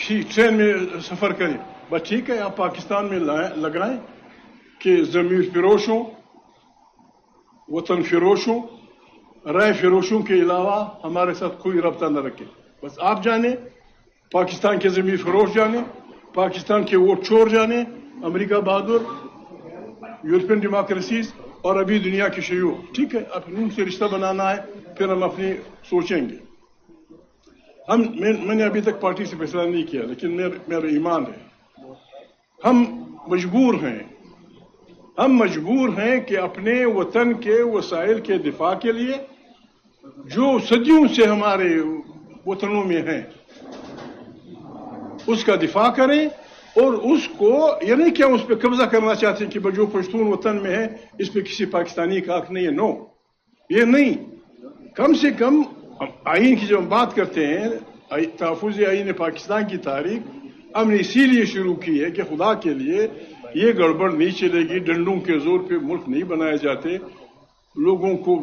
کسی ٹرین میں سفر کریں، بس ٹھیک ہے آپ پاکستان میں لگائیں کہ ضمیر فروشوں، وطن فروشوں، رائے فروشوں کے علاوہ ہمارے ساتھ کوئی رابطہ نہ رکھے. بس آپ جانیں، پاکستان کے ضمیر فروش جانیں، پاکستان کے ووٹ چور جانیں، امریکہ بہادر، یورپین ڈیموکریسیز اور ابھی دنیا کی شیوخ. ٹھیک ہے، اب ان سے رشتہ بنانا ہے، پھر ہم اپنی سوچیں گے. میں نے ابھی تک پارٹی سے فیصلہ نہیں کیا، لیکن میرا ایمان ہے ہم مجبور ہیں کہ اپنے وطن کے وسائل کے دفاع کے لیے جو صدیوں سے ہمارے وطنوں میں ہیں اس کا دفاع کریں، اور اس کو یہ نہیں کہ ہم اس پہ قبضہ کرنا چاہتے ہیں کہ جو پشتون وطن میں ہے اس پہ کسی پاکستانی کا حق نہیں ہے. نو، یہ نہیں. کم سے کم آئین کی جب ہم بات کرتے ہیں، تحفظ آئین پاکستان کی تاریخ ہم نے اسی لیے شروع کی ہے کہ خدا کے لیے یہ گڑبڑ نہیں چلے گی. ڈنڈوں کے زور پہ ملک نہیں بنائے جاتے، لوگوں کو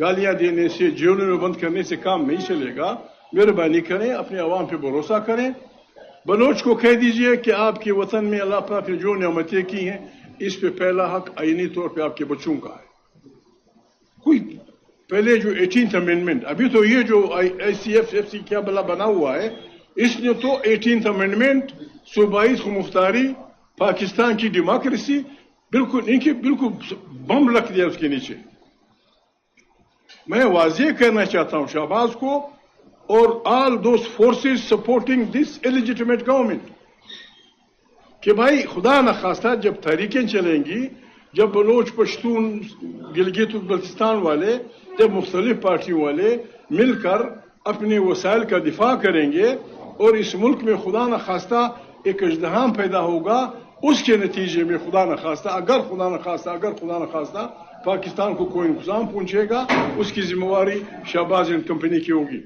گالیاں دینے سے، جیلوں میں بند کرنے سے کام نہیں چلے گا. مہربانی کریں، اپنے عوام پہ بھروسہ کریں. بلوچ کو کہہ دیجئے کہ آپ کے وطن میں اللہ پاک نے جو نعمتیں کی ہیں اس پہ پہلا حق آئینی طور پہ آپ کے بچوں کا ہے. کوئی پہلے جو 18th امینڈمنٹ، ابھی تو یہ جو ICFFC کیا بلا بنا ہوا ہے، اس نے تو 18th امینڈمنٹ، صوبائی خود مختاری، پاکستان کی ڈیموکریسی، بالکل بم رکھ دیا اس کے نیچے. میں واضح کرنا چاہتا ہوں شہباز کو اور all those forces supporting this illegitimate government کہ بھائی خدا نخواستہ جب تحریکیں چلیں گی، جب بلوچ، پشتون، گلگت بلتستان والے، جب مختلف پارٹیوں والے مل کر اپنے وسائل کا دفاع کریں گے اور اس ملک میں خدا نخواستہ ایک ازدحام پیدا ہوگا، اس کے نتیجے میں خدا نخواستہ پاکستان کو کوئی نقصان پہنچے گا، اس کی ذمہ داری شہباز اینڈ کمپنی کی ہوگی.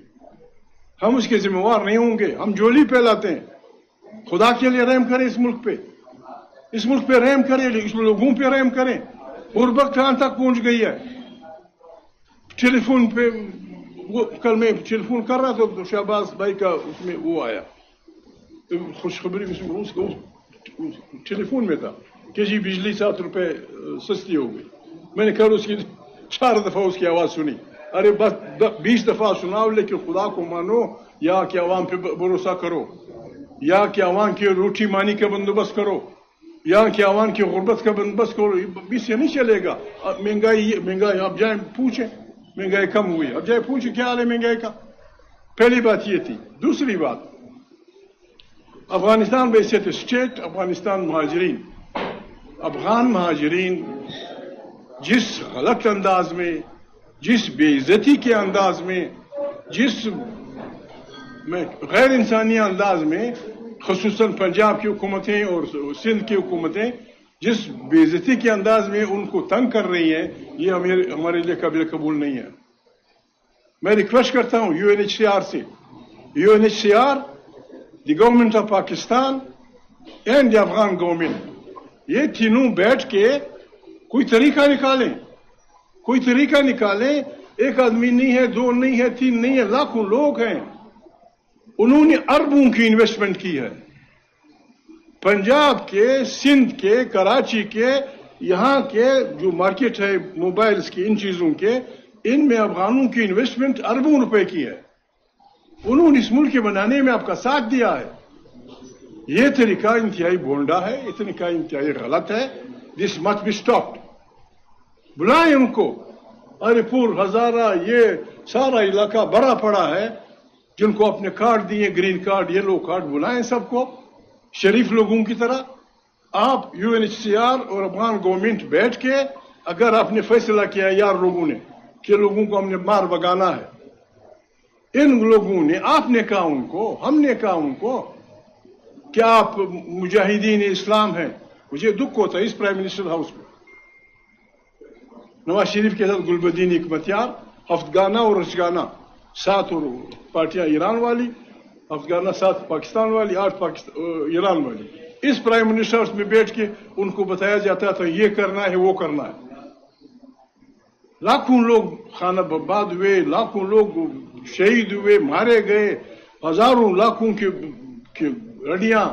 ہم اس کے ذمہ دار نہیں ہوں گے. ہم جولی پھیلاتے ہیں. خدا کے لیے رحم کریں اس ملک پہ رحم کریں، اس لوگوں پہ رحم کریں. غربت کہاں تک پہنچ گئی ہے. ٹیلی فون پہ کل میں ٹیلی فون کر رہا تھا تو شہباز بھائی کا اس میں وہ آیا خوشخبری، ٹیلی فون میں تھا کہ جی بجلی 7 روپے سستی ہو گئی. میں نے کل اس کی 4 دفعہ اس کی آواز سنی. ارے بس 20 دفعہ سناؤ، لیکن خدا کو مانو، یا کہ عوام پہ بھروسہ کرو، یا کہ عوام کی روٹی مانی کا بندوبست کرو، یا کہ عوام کی غربت کا بندوبست کرو. اس سے نہیں چلے گا. مہنگائی آپ جائیں پوچھیں، مہنگائی کم ہوئی، اب جائیں پوچھیں کیا حال ہے مہنگائی کا. پہلی بات یہ تھی. دوسری بات، افغانستان بحیثیت اسٹیٹ، افغان مہاجرین جس غلط انداز میں، جس بے عزتی کے انداز میں، جس غیر انسانی انداز میں، خصوصاً پنجاب کی حکومتیں اور سندھ کی حکومتیں جس بے عزتی کے انداز میں ان کو تنگ کر رہی ہیں، یہ ہمارے لیے قابل قبول نہیں ہے. میں ریکویسٹ کرتا ہوں UNHCR سے، UNHCR، the government of Pakistan and the Afghan government, یہ تینوں بیٹھ کے کوئی طریقہ نکالیں. ایک آدمی نہیں ہے، 2 نہیں ہے، 3 نہیں ہے، لاکھوں لوگ ہیں. انہوں نے اربوں کی انویسٹمنٹ کی ہے. پنجاب کے، سندھ کے، کراچی کے، یہاں کے جو مارکیٹ ہے موبائلز کی، ان چیزوں کے، ان میں افغانوں کی انویسٹمنٹ اربوں روپے کی ہے. انہوں نے اس ملک کے بنانے میں آپ کا ساتھ دیا ہے. یہ طریقہ انتہائی بونڈا ہے، یہ طریقہ انتہائی غلط ہے. دس مٹ بی اسٹاپڈ. بلائیں ان کو. ارے پور، ہزارہ، یہ سارا علاقہ بڑا پڑا ہے جن کو اپنے کارڈ دیے، گرین کارڈ، یلو کارڈ، بلائیں سب کو شریف لوگوں کی طرح. آپ UNHCR اور افغان گورنمنٹ بیٹھ کے اگر آپ نے فیصلہ کیا یار لوگوں نے کہ لوگوں کو ہم نے مار بگانا ہے، ان لوگوں نے، آپ نے کہا ان کو، ہم نے کہا ان کو کہ آپ مجاہدین اسلام ہیں. مجھے دکھ ہوتا ہے اس پرائم منسٹر ہاؤس میں نواز شریف کے ساتھ گلبدین حکمتیار، ہفتگانہ اور رشگانہ، 7 اور پارٹیاں ایران والی، ہفتگانہ 7 پاکستان والی، 8 ایران والی. اس پرائم منسٹر ہاؤس میں بیٹھ کے ان کو بتایا جاتا تھا یہ کرنا ہے، وہ کرنا ہے. لاکھوں لوگ خانہ برباد ہوئے، لاکھوں لوگ شہید ہوئے، مارے گئے، ہزاروں لاکھوں کہ ہڈیاں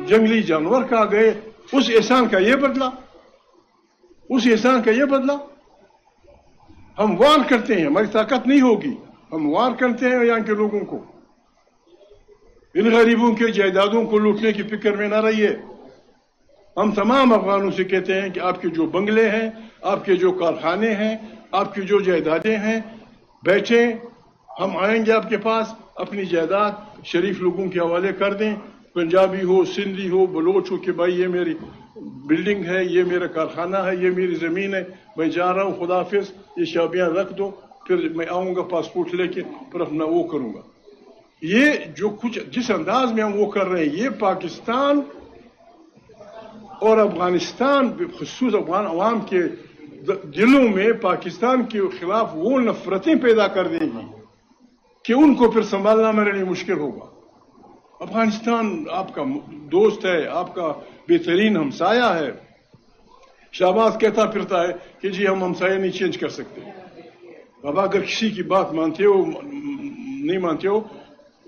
جنگلی جانور کھا گئے، اس احسان کا یہ بدلہ، اس احسان کا یہ بدلہ. ہم وار کرتے ہیں، ہماری طاقت نہیں ہوگی، ہم وار کرتے ہیں یہاں کے لوگوں کو. ان غریبوں کے جائیدادوں کو لوٹنے کی فکر میں نہ رہیے. ہم تمام افغانوں سے کہتے ہیں کہ آپ کے جو بنگلے ہیں، آپ کے جو کارخانے ہیں، آپ کی جو جائیدادیں ہیں، بیٹھیں، ہم آئیں گے آپ کے پاس، اپنی جائیداد شریف لوگوں کے حوالے کر دیں، پنجابی ہو، سندھی ہو، بلوچ ہو، کہ بھائی یہ میری بلڈنگ ہے، یہ میرا کارخانہ ہے، یہ میری زمین ہے، میں جا رہا ہوں، خدا حافظ، یہ چابیاں رکھ دو، پھر میں آؤں گا پاسپورٹ لے کے، پھر اپنا وہ کروں گا. یہ جو کچھ جس انداز میں ہم وہ کر رہے ہیں، یہ پاکستان اور افغانستان خصوص افغان عوام کے دلوں میں پاکستان کے خلاف وہ نفرتیں پیدا کر دے گی کہ ان کو پھر سنبھالنا میرے لیے مشکل ہوگا. افغانستان آپ کا دوست ہے، آپ کا بہترین ہمسایہ ہے. شہباز کہتا پھرتا ہے کہ جی ہم ہمسایہ نہیں چینج کر سکتے. بابا اگر کسی کی بات مانتے ہو نہیں مانتے ہو،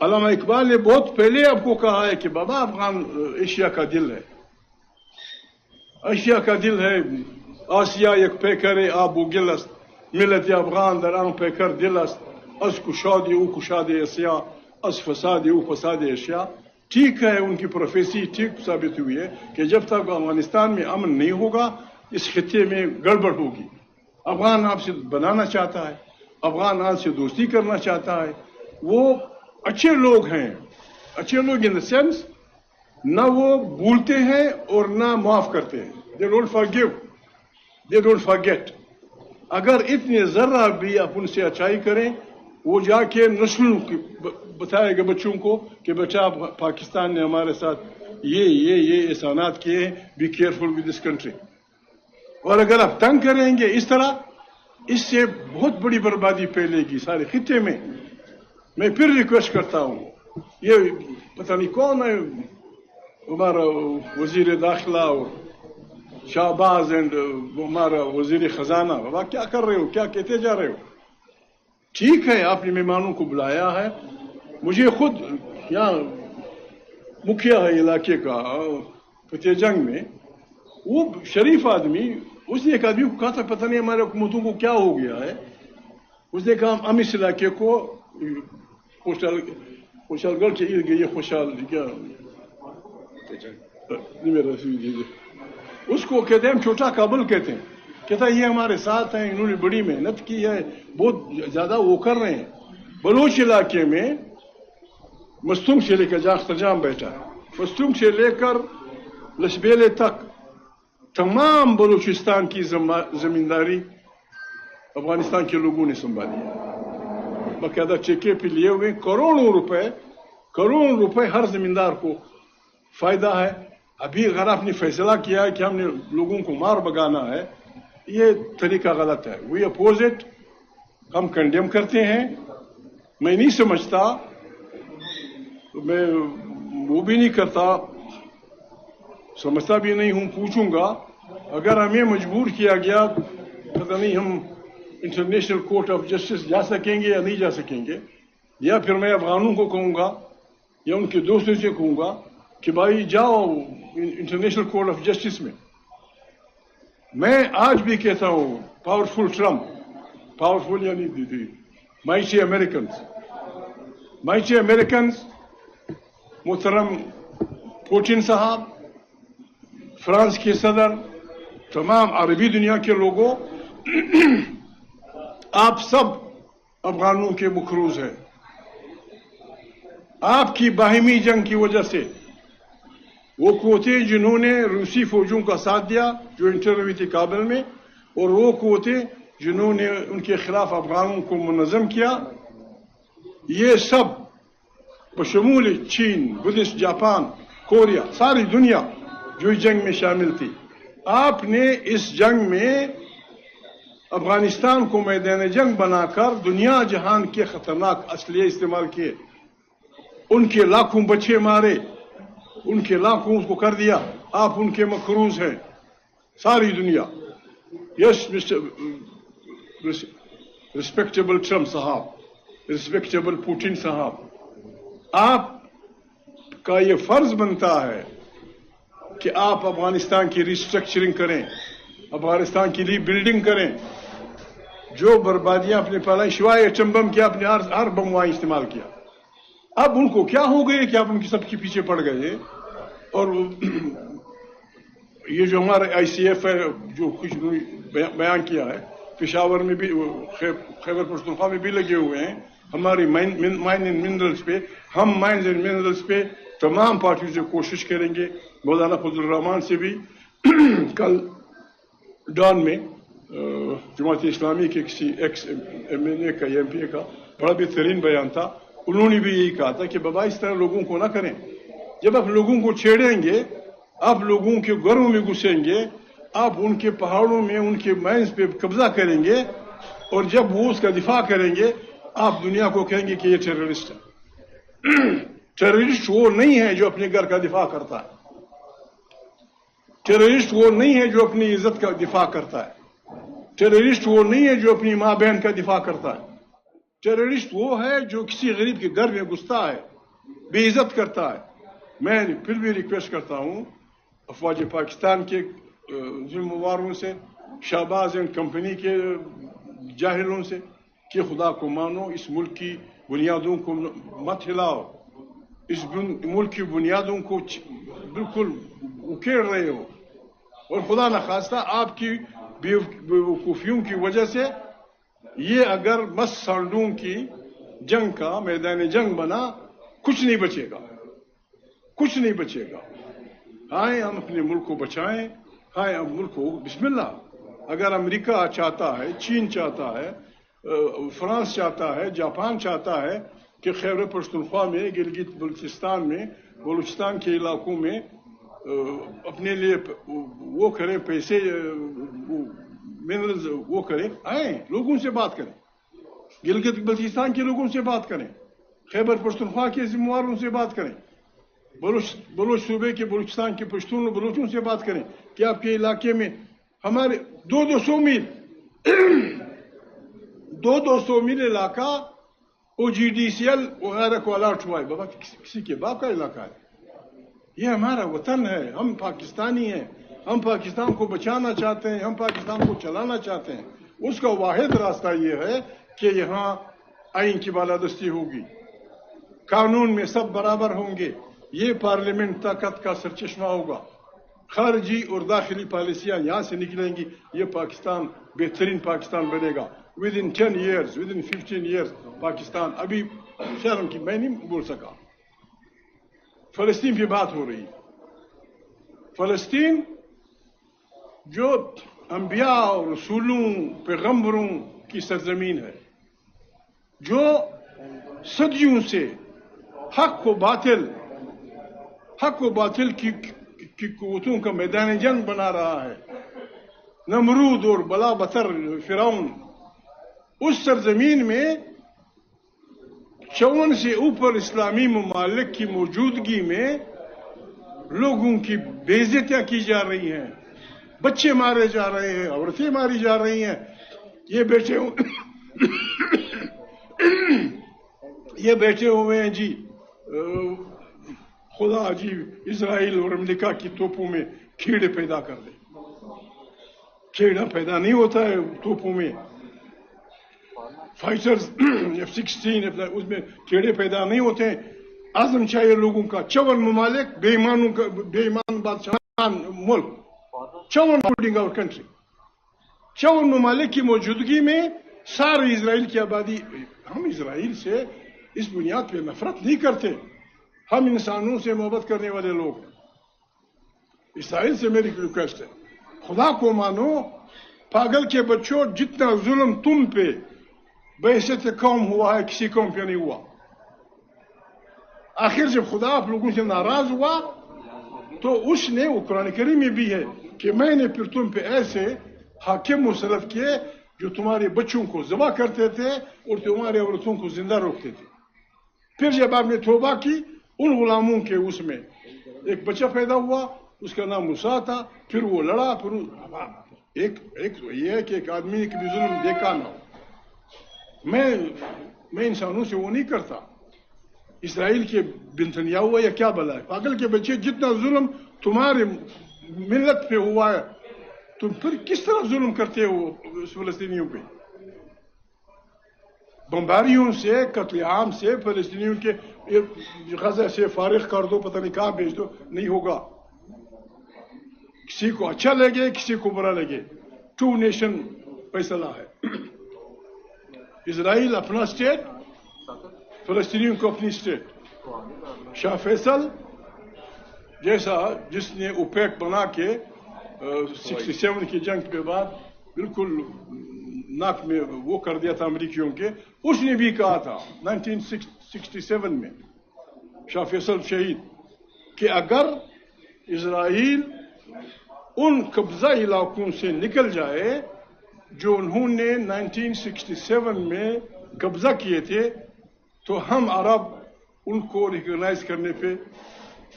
علامہ اقبال نے بہت پہلے آپ کو کہا ہے کہ بابا افغان ایشیا کا دل ہے، ایشیا کا دل ہے. آسیا یک پیکر آب و گل است، ملت افغان در آن پیکر دل است، از کشاد او کشاد اسیا، از فساد او فساد اشیا. ٹھیک ہے، ان کی پروفیسی ٹھیک ثابت ہوئی ہے کہ جب تک افغانستان میں امن نہیں ہوگا اس خطے میں گڑبڑ ہوگی. افغان آپ سے بنانا چاہتا ہے، افغان آپ سے دوستی کرنا چاہتا ہے. وہ اچھے لوگ ہیں، اچھے لوگ ان دا سینس نہ وہ بھولتے ہیں اور نہ معاف کرتے ہیں. They don't forgive, they don't forget. اگر اتنے ذرہ بھی آپ ان سے اچھائی کریں، وہ جا کے نسلوں کی بتائے گا بچوں کو کہ بیٹا پاکستان نے ہمارے ساتھ یہ احسانات کیے ہیں، be careful with this country. اور اگر آپ تنگ کریں گے اس طرح، اس سے بہت بڑی بربادی پھیلے گی سارے خطے میں. میں پھر ریکویسٹ کرتا ہوں، یہ پتہ نہیں کون ہے ہمارا وزیر داخلہ اور شہباز اینڈ ہمارا وزیر خزانہ، بابا کیا کر رہے ہو، کیا کہتے جا رہے ہو؟ ٹھیک ہے آپ نے مہمانوں کو بلایا ہے، مجھے خود یہاں مکھیا ہے علاقے کا فتح جنگ میں، وہ شریف آدمی، اس نے ایک آدمی کو کہا تھا پتہ نہیں ہمارے حکومتوں کو کیا ہو گیا ہے. اس نے کہا ہم اس علاقے کو خوشحال گڑھ کے ارد گئے، خوشحال کیا اس کو کہتے ہیں، ہم چھوٹا کابل کہتے ہیں. کہتا یہ ہمارے ساتھ ہیں، انہوں نے بڑی محنت کی ہے، بہت زیادہ وہ کر رہے ہیں. بلوچ علاقے میں مستونگ سے لے کر جاخترجام بیٹھا ہے، مستونگ سے لے کر لشبیلے تک تمام بلوچستان کی زمینداری افغانستان کے لوگوں نے سنبھالی ہے. باقاعدہ ٹھیکے پہ لیے ہوئے کروڑوں روپے ہر زمیندار کو فائدہ ہے. ابھی اگر آپ نے فیصلہ کیا ہے کہ ہم نے لوگوں کو مار بگانا ہے، یہ طریقہ غلط ہے. وی اپوز اٹ، ہم کنڈیم کرتے ہیں. میں نہیں سمجھتا، میں وہ بھی نہیں کرتا، سمجھتا بھی نہیں ہوں. پوچھوں گا اگر ہمیں مجبور کیا گیا، پتہ نہیں ہم انٹرنیشنل کورٹ آف جسٹس جا سکیں گے یا نہیں جا سکیں گے، یا پھر میں افغانوں کو کہوں گا یا ان کے دوستوں سے کہوں گا کہ بھائی جاؤ انٹرنیشنل کورٹ آف جسٹس میں. میں آج بھی کہتا ہوں پاورفل ٹرمپ، پاورفل یعنی مائٹی امریکنز، محترم پوٹن صاحب، فرانس کے صدر، تمام عربی دنیا کے لوگوں، آپ سب افغانوں کے مقروض ہیں. آپ کی باہمی جنگ کی وجہ سے وہ قوتیں جنہوں نے روسی فوجوں کا ساتھ دیا جو انٹر ہوئی تھی کابل میں، اور وہ قوتیں جنہوں نے ان کے خلاف افغانوں کو منظم کیا، یہ سب بشمول چین، بدھسٹ، جاپان، کوریا، ساری دنیا جو اس جنگ میں شامل تھی. آپ نے اس جنگ میں افغانستان کو میدان جنگ بنا کر دنیا جہان کے خطرناک اسلحے استعمال کیے، ان کے لاکھوں بچے مارے، ان کے لاکھوں کو کر دیا. آپ ان کے مقروض ہیں ساری دنیا. یس مسٹر رسپیکٹیبل ٹرمپ صاحب، رسپیکٹیبل پوٹن صاحب، آپ کا یہ فرض بنتا ہے کہ آپ افغانستان کی ریسٹرکچرنگ کریں، افغانستان کے لیے بلڈنگ کریں. جو بربادیاں اپنے پہلے شوائے ایٹم بم کیا، اپنے ہر بم وہاں استعمال کیا. اب ان کو کیا ہو گئے کہ آپ ان کی سب کے پیچھے پڑ گئے. اور یہ جو ہمارا آئی سی ایف ہے جو کچھ بیان کیا ہے، پشاور میں بھی، خیبر پختونخوا میں بھی لگے ہوئے ہیں ہماری مائن اینڈ منرلز پہ. ہم مائنز اینڈ منرلز پہ تمام پارٹیوں سے کوشش کریں گے. مولانا فضل الرحمان سے بھی کل ڈان میں جماعت اسلامی کے کسی ایکس ایم این اے کا ایم پی اے کا بڑا بہترین بیان تھا. انہوں نے بھی یہی کہا تھا کہ بابا اس طرح لوگوں کو نہ کریں. جب آپ لوگوں کو چھیڑیں گے، آپ لوگوں کے گھروں میں گھسیں گے، آپ ان کے پہاڑوں میں ان کے مائنز پہ قبضہ کریں گے، اور جب وہ اس کا دفاع کریں گے آپ دنیا کو کہیں گے کہ یہ ٹیررسٹ ہے. ٹیررسٹ وہ نہیں ہے جو اپنے گھر کا دفاع کرتا ہے. ٹیررسٹ وہ نہیں ہے جو اپنی عزت کا دفاع کرتا ہے. ٹیررسٹ وہ نہیں ہے جو اپنی ماں بہن کا دفاع کرتا ہے. ٹیررسٹ وہ ہے جو کسی غریب کے گھر میں گھستا ہے، بے عزت کرتا ہے. میں پھر بھی ریکویسٹ کرتا ہوں افواج پاکستان کے ذمہ واروں سے، شہباز اینڈ کمپنی کے جاہلوں سے کہ خدا کو مانو، اس ملک کی بنیادوں کو مت ہلاؤ. اس ملک کی بنیادوں کو بالکل اکھیڑ رہے ہو، اور خدا نخواستہ آپ کی بیوقوفیوں کی وجہ سے یہ اگر مس سالڈوں کی جنگ کا میدان جنگ بنا، کچھ نہیں بچے گا، کچھ نہیں بچے گا. ہائے ہم اپنے ملک کو بچائیں، ہائے ہم ملک کو بسم اللہ. اگر امریکہ چاہتا ہے، چین چاہتا ہے، فرانس چاہتا ہے، جاپان چاہتا ہے کہ خیبر پختونخوا میں، گلگت بلتستان میں، بلوچستان کے علاقوں میں اپنے لیے وہ کریں، پیسے منرلز وہ کریں، آئیں لوگوں سے بات کریں، گلگت بلتستان کے لوگوں سے بات کریں، خیبر پختونخوا کے ذمہ واروں سے بات کریں، بلوچ صوبے کے بلوچستان کے پشتون بلوچوں سے بات کریں کہ آپ کے علاقے میں ہمارے 200 میل 200 میل علاقہ او جی ڈی سی ایل وغیرہ کو الاٹ ہوا ہے. بابا کسی کے باپ کا علاقہ ہے؟ یہ ہمارا وطن ہے، ہم پاکستانی ہیں، ہم پاکستان کو بچانا چاہتے ہیں، ہم پاکستان کو چلانا چاہتے ہیں. اس کا واحد راستہ یہ ہے کہ یہاں آئین کی بالادستی ہوگی، قانون میں سب برابر ہوں گے، یہ پارلیمنٹ طاقت کا سرچشمہ ہوگا، خارجی اور داخلی پالیسیاں یہاں سے نکلیں گی، یہ پاکستان بہترین پاکستان بنے گا. Within 10 years, within 15 years Pakistan. ابھی شرم کی میں نہیں بول سکا. فلسطین کی بات ہو رہی. فلسطین جو انبیاء اور رسولوں پیغمبروں کی سرزمین ہے، جو صدیوں سے حق و باطل کی قوتوں کا میدان جنگ بنا رہا ہے. نمرود اور بلا بتر فرعون اس سرزمین میں 54 سے اوپر اسلامی ممالک کی موجودگی میں لوگوں کی بے عزتیاں کی جا رہی ہیں، بچے مارے جا رہے ہیں، عورتیں ماری جا رہی ہیں. یہ بیٹھے ہوئے ہیں جی، خدا جی اسرائیل اور امریکہ کی توپوں میں کیڑے پیدا کر دے. کیڑا پیدا نہیں ہوتا ہے توپوں میں، فائٹرز F-16 اس میں کیڑے پیدا نہیں ہوتے ہیں. عزم چاہیے لوگوں کا. 54 ممالک بے ایمان بادشاہ ملک، 54 انکلوڈنگ آور کنٹری، 54 ممالک کی موجودگی میں سارے اسرائیل کی آبادی. ہم اسرائیل سے اس بنیاد پہ نفرت نہیں کرتے، ہم انسانوں سے محبت کرنے والے لوگ ہیں. اسرائیل سے میری ریکویسٹ ہے، خدا کو مانو. پاگل کے بچوں، جتنا ظلم تم پہ بحیثیت قوم ہوا ہے کسی قوم پہ نہیں ہوا. آخر جب خدا آپ لوگوں سے ناراض ہوا تو اس نے، وہ قرآن کریم میں بھی ہے کہ میں نے پھر تم پہ ایسے حاکم مسلط کیے جو تمہارے بچوں کو ذبح کرتے تھے اور تمہارے عورتوں کو زندہ روکتے تھے. پھر جب آپ نے توبہ کی، ان غلاموں کے اس میں ایک بچہ پیدا ہوا، اس کا نام موسیٰ تھا. پھر وہ لڑا. پھر ایک یہ ہے کہ ایک آدمی نے کبھی ظلم دیکھا نہ ہو. میں انسانوں سے وہ نہیں کرتا. اسرائیل کے بنتنیا ہوا یا کیا بلا ہے؟ پاگل کے بچے، جتنا ظلم تمہارے ملت پہ ہوا ہے تم پھر کس طرح ظلم کرتے ہو اس فلسطینیوں پہ؟ بمباریوں سے، قتل عام سے، فلسطینیوں کے غزہ سے فارغ کر دو، پتہ نہیں کہاں بھیج دو، نہیں ہوگا۔ کسی کو اچھا لگے، کسی کو برا لگے، ٹو نیشن فیصلہ ہے۔ اسرائیل اپنا اسٹیٹ، فلسطینیوں کو اپنی اسٹیٹ۔ شاہ فیصل جیسا جس نے اوپیک بنا کے 67 کی جنگ کے بعد بالکل ناک میں وہ کر دیا تھا امریکیوں کے، اس نے بھی کہا تھا 1967 میں شاہ فیصل شہید کہ اگر اسرائیل ان قبضہ علاقوں سے نکل جائے جو انہوں نے 1967 میں قبضہ کیے تھے تو ہم عرب ان کو ریکگنائز کرنے پہ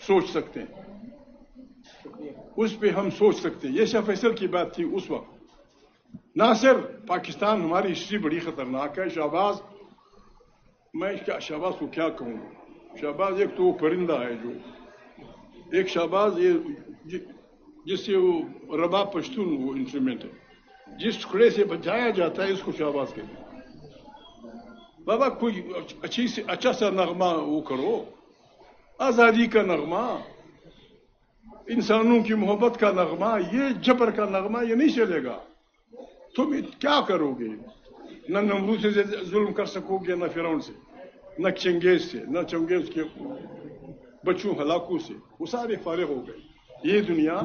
سوچ سکتے ہیں، اس پہ ہم سوچ سکتے ہیں۔ یہ شاہ فیصل کی بات تھی اس وقت۔ ناصر پاکستان، ہماری ہسٹری بڑی خطرناک ہے۔ شہباز، میں شہباز کو کیا کہوں؟ شہباز ایک تو وہ پرندہ ہے، جو ایک شہباز یہ جس سے وہ رباب پشتون وہ انسٹرومنٹ ہے، جس ٹکڑے سے بجایا جاتا ہے اس کو شہباز کہتے ہیں۔ بابا کوئی اچھا سا نغمہ وہ کرو، آزادی کا نغمہ، انسانوں کی محبت کا نغمہ، یہ جبر کا نغمہ یہ نہیں چلے گا۔ تم کیا کرو گے؟ نہ نمرود سے ظلم کر سکو گے، نہ فرعون سے، نہ چنگیز سے، نہ چنگیز کے بچوں ہلاکوں سے، وہ سارے فارغ ہو گئے۔ یہ دنیا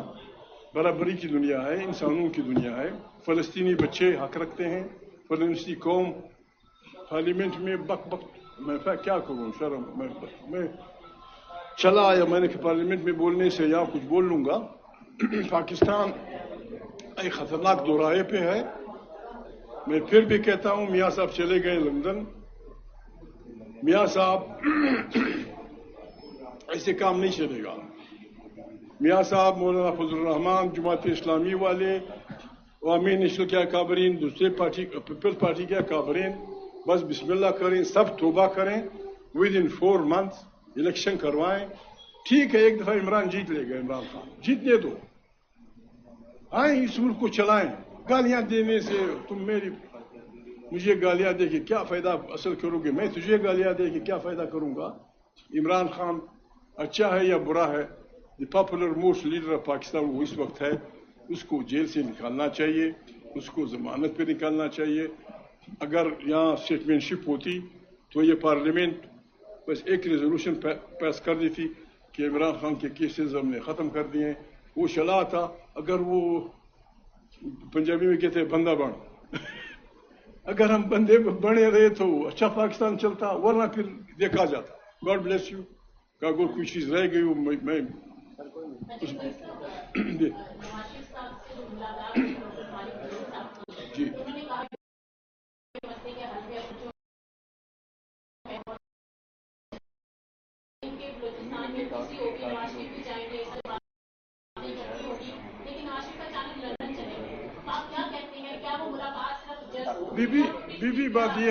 برابری کی دنیا ہے، انسانوں کی دنیا ہے۔ فلسطینی بچے حق رکھتے ہیں، فلسطینی قوم پارلیمنٹ میں بک بک، میں کیا کروں، شرم، میں چلا آیا، میں نے کہ پارلیمنٹ میں بولنے سے یا کچھ بول لوں گا۔ پاکستان ایک خطرناک دوراہے پہ ہے۔ میں پھر بھی کہتا ہوں، میاں صاحب چلے گئے لندن، میاں صاحب ایسے کام نہیں چلے گا۔ میاں صاحب، مولانا فضل الرحمان، جماعت اسلامی والے، عوامی نیشنل کے اکابرین، دوسرے پارٹی پیپلز پارٹی کے اکابرین، بس بسم اللہ کریں، سب توبہ کریں، ود ان 4 months الیکشن کروائیں۔ ٹھیک ہے، ایک دفعہ عمران جیت لے گا، عمران خان جیتنے دو، آئیں اس ملک کو چلائیں۔ گالیاں دینے سے تم مجھے گالیاں دے کے کیا فائدہ اصل کرو گے؟ میں تجھے گالیاں دے کے کیا فائدہ کروں گا؟ عمران خان اچھا ہے یا برا ہے؟ The popular most leader of Pakistan وہ اس وقت ہے، اس کو جیل سے نکالنا چاہیے، اس کو ضمانت پہ نکالنا چاہیے۔ اگر یہاں اسٹیٹمنٹ شپ ہوتی تو یہ پارلیمنٹ بس ایک ریزولوشن پیس کر دیتی کہ عمران خان کے کیسز ہم نے ختم کر دیے ہیں۔ وہ چلا تھا، اگر وہ پنجابی میں کہتے ہیں بندہ بن اگر ہم بندے بنے رہے تو اچھا پاکستان چلتا، ورنہ پھر دیکھا جاتا۔ God bless you. کا اگر کوئی چیز رہ گئی میں جی بی بات یہ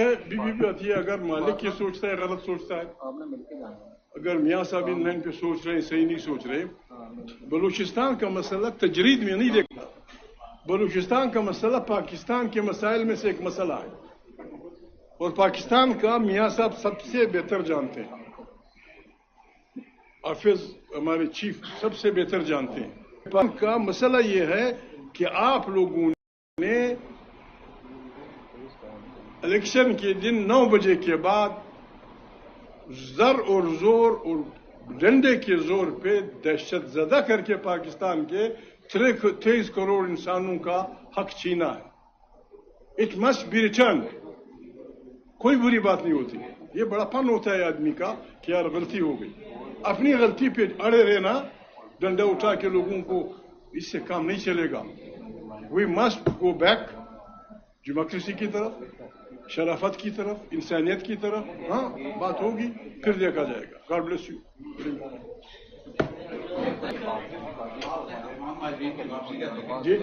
ہے، اگر مالک یہ سوچتا ہے غلط سوچتا ہے، اگر میاں صاحب ان لائن پہ سوچ رہے ہیں، صحیح نہیں سوچ رہے۔ بلوچستان کا مسئلہ تجرید میں نہیں دیکھتا، بلوچستان کا مسئلہ پاکستان کے مسائل میں سے ایک مسئلہ ہے، اور پاکستان کا میاں صاحب سب سے بہتر جانتے ہیں، حافظ ہمارے چیف سب سے بہتر جانتے ہیں۔ پاکستان کا مسئلہ یہ ہے کہ آپ لوگوں نے الیکشن کے دن 9 بجے کے بعد زر اور زور اور ڈنڈے کے زور پہ دہشت زدہ کر کے پاکستان کے 23 کروڑ انسانوں کا حق چھینا ہے۔ It must be return. کوئی بری بات نہیں ہوتی، یہ بڑا فن ہوتا ہے آدمی کا کہ یار غلطی ہو گئی، اپنی غلطی پہ اڑے رہنا، ڈنڈا اٹھا کے لوگوں کو، اس سے کام نہیں چلے گا۔ We must go back democracy کی طرف، شرافت کی طرف، انسانیت کی طرف۔ ہاں بات ہوگی، پھر دیکھا جائے گا۔ God bless you. جی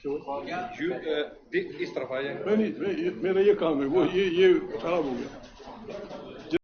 اس طرف آ جائیں. میرا یہ کام ہے, وہ یہ خراب ہو گیا.